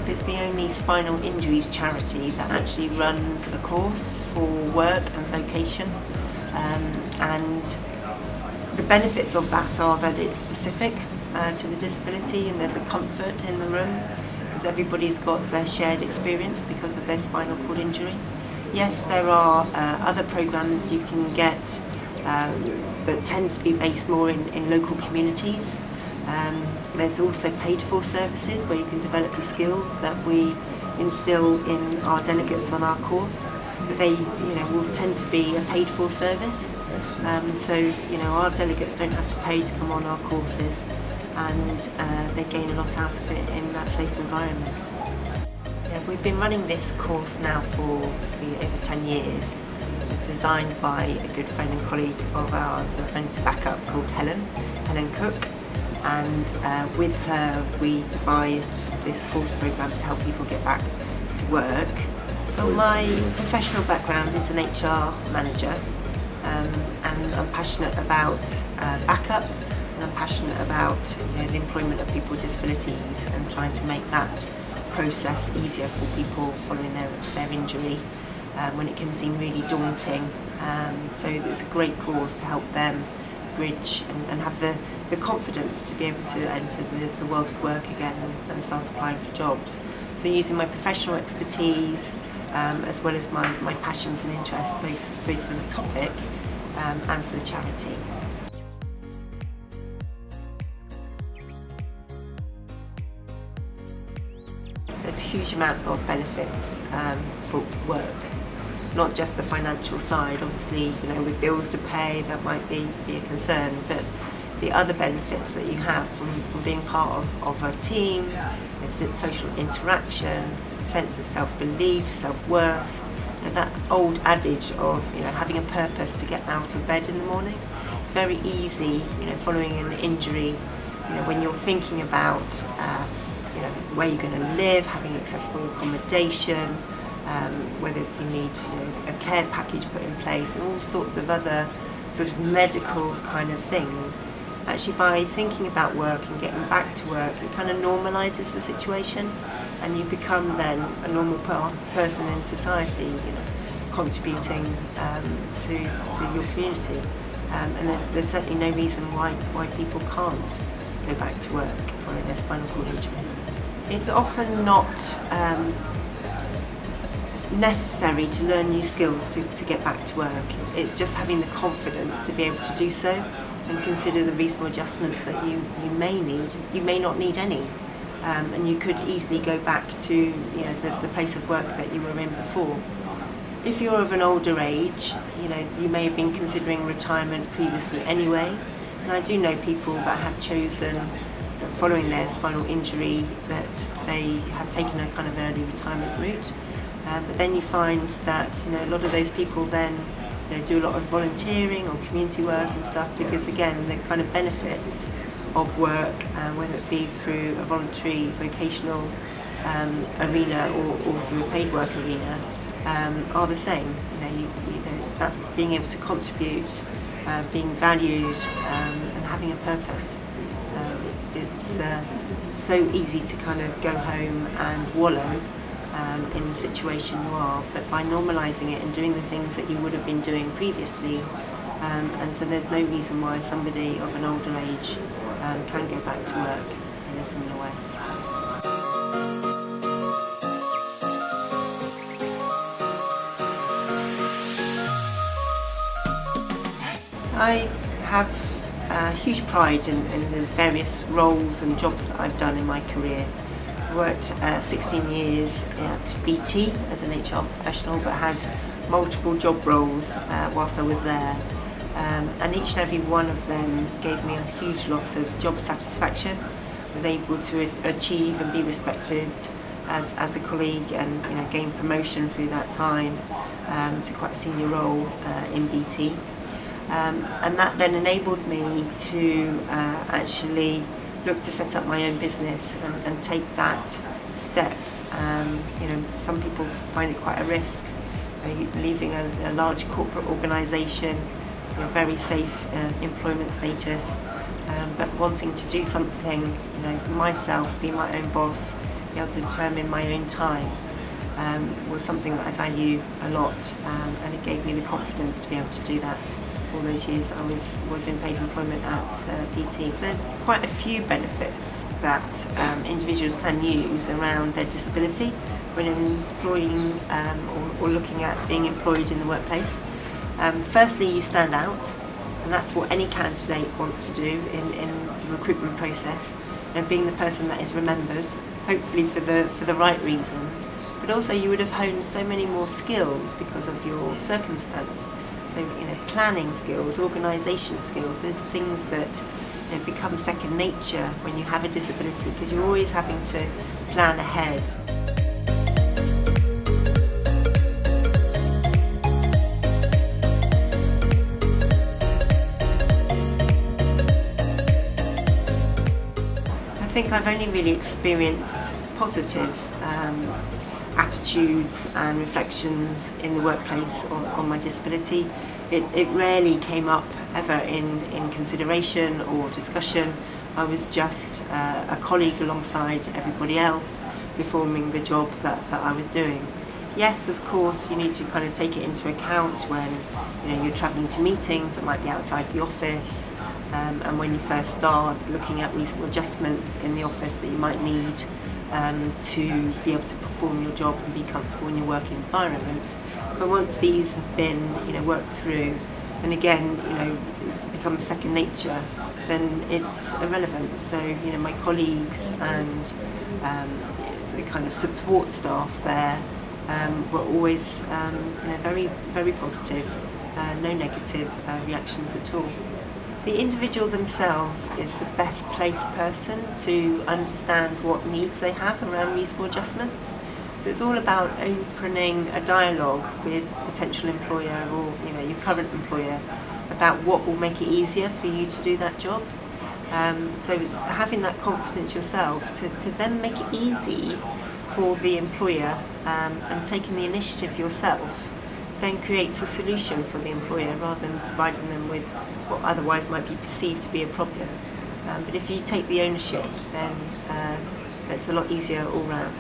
Backup is the only spinal injuries charity that actually runs a course for work and vocation, and the benefits of that are that it's specific to the disability, and there's a comfort in the room because everybody's got their shared experience because of their spinal cord injury. Yes, there are other programs you can get that tend to be based more in local communities. There's also paid for services where you can develop the skills that we instill in our delegates on our course, but they will tend to be a paid for service. So our delegates don't have to pay to come on our courses, and they gain a lot out of it in that safe environment. Yeah, we've been running this course now for over 10 years. It was designed by a good friend and colleague of ours, a friend to Backup called Helen Cook. And with her we devised this course programme to help people get back to work. Well, my professional background is an HR manager, and I'm passionate about Backup, and I'm passionate about the employment of people with disabilities and trying to make that process easier for people following their injury when it can seem really daunting. So it's a great course to help them bridge and have the confidence to be able to enter the world of work again and start applying for jobs. So using my professional expertise as well as my passions and interests, both for the topic and for the charity. There's a huge amount of benefits for work. Not just the financial side, obviously, with bills to pay, that might be a concern, but the other benefits that you have from being part of a team, social interaction, sense of self-belief, self-worth, that old adage of having a purpose to get out of bed in the morning. It's very easy, following an injury, when you're thinking about where you're going to live, having accessible accommodation, whether you need a care package put in place and all sorts of other sort of medical kind of things. Actually, by thinking about work and getting back to work, it kind of normalises the situation, and you become then a normal person in society, contributing to your community. And there's certainly no reason why people can't go back to work following their spinal cord injury. It's often not necessary to learn new skills to get back to work. It's just having the confidence to be able to do so and consider the reasonable adjustments that you may need. You may not need any, and you could easily go back to the place of work that you were in before. If you're of an older age, you may have been considering retirement previously anyway, and I do know people that have chosen, following their spinal injury, that they have taken a kind of early retirement route. But then you find that a lot of those people then do a lot of volunteering or community work and stuff, because again the kind of benefits of work, whether it be through a voluntary vocational arena or through a paid work arena, are the same. It's that being able to contribute, being valued, and having a purpose. It's so easy to kind of go home and wallow in the situation you are, but by normalising it and doing the things that you would have been doing previously, and so there's no reason why somebody of an older age can go back to work in a similar way. I have huge pride in the various roles and jobs that I've done in my career. I worked 16 years at BT as an HR professional, but had multiple job roles whilst I was there, and each and every one of them gave me a huge lot of job satisfaction. I was able to achieve and be respected as a colleague, and gain promotion through that time to quite a senior role in BT. And that then enabled me to actually look to set up my own business and take that step. Some people find it quite a risk, leaving a large corporate organisation, very safe employment status, but wanting to do something, myself, be my own boss, be able to determine my own time was something that I value a lot, and it gave me the confidence to be able to do that all those years that I was in paid employment at BT. There's quite a few benefits that individuals can use around their disability when employing or looking at being employed in the workplace. Firstly, you stand out, and that's what any candidate wants to do in the recruitment process, being the person that is remembered, hopefully for the right reasons, but also you would have honed so many more skills because of your circumstance. So, planning skills, organisation skills, there's things that become second nature when you have a disability, because you're always having to plan ahead. I think I've only really experienced positive attitudes and reflections in the workplace on my disability. It rarely came up ever in consideration or discussion. I was just a colleague alongside everybody else performing the job that I was doing. Yes, of course, you need to kind of take it into account when you're travelling to meetings that might be outside the office, and when you first start looking at reasonable adjustments in the office that you might need to be able to perform your job and be comfortable in your working environment. But once these have been worked through, and again it's become second nature, then it's irrelevant. So my colleagues and the kind of support staff there were always very, very positive, no negative reactions at all. The individual themselves is the best placed person to understand what needs they have around reasonable adjustments. So it's all about opening a dialogue with a potential employer or your current employer about what will make it easier for you to do that job. So it's having that confidence yourself to then make it easy for the employer, and taking the initiative yourself then creates a solution for the employer rather than providing them with what otherwise might be perceived to be a problem. But if you take the ownership, then it's a lot easier all round.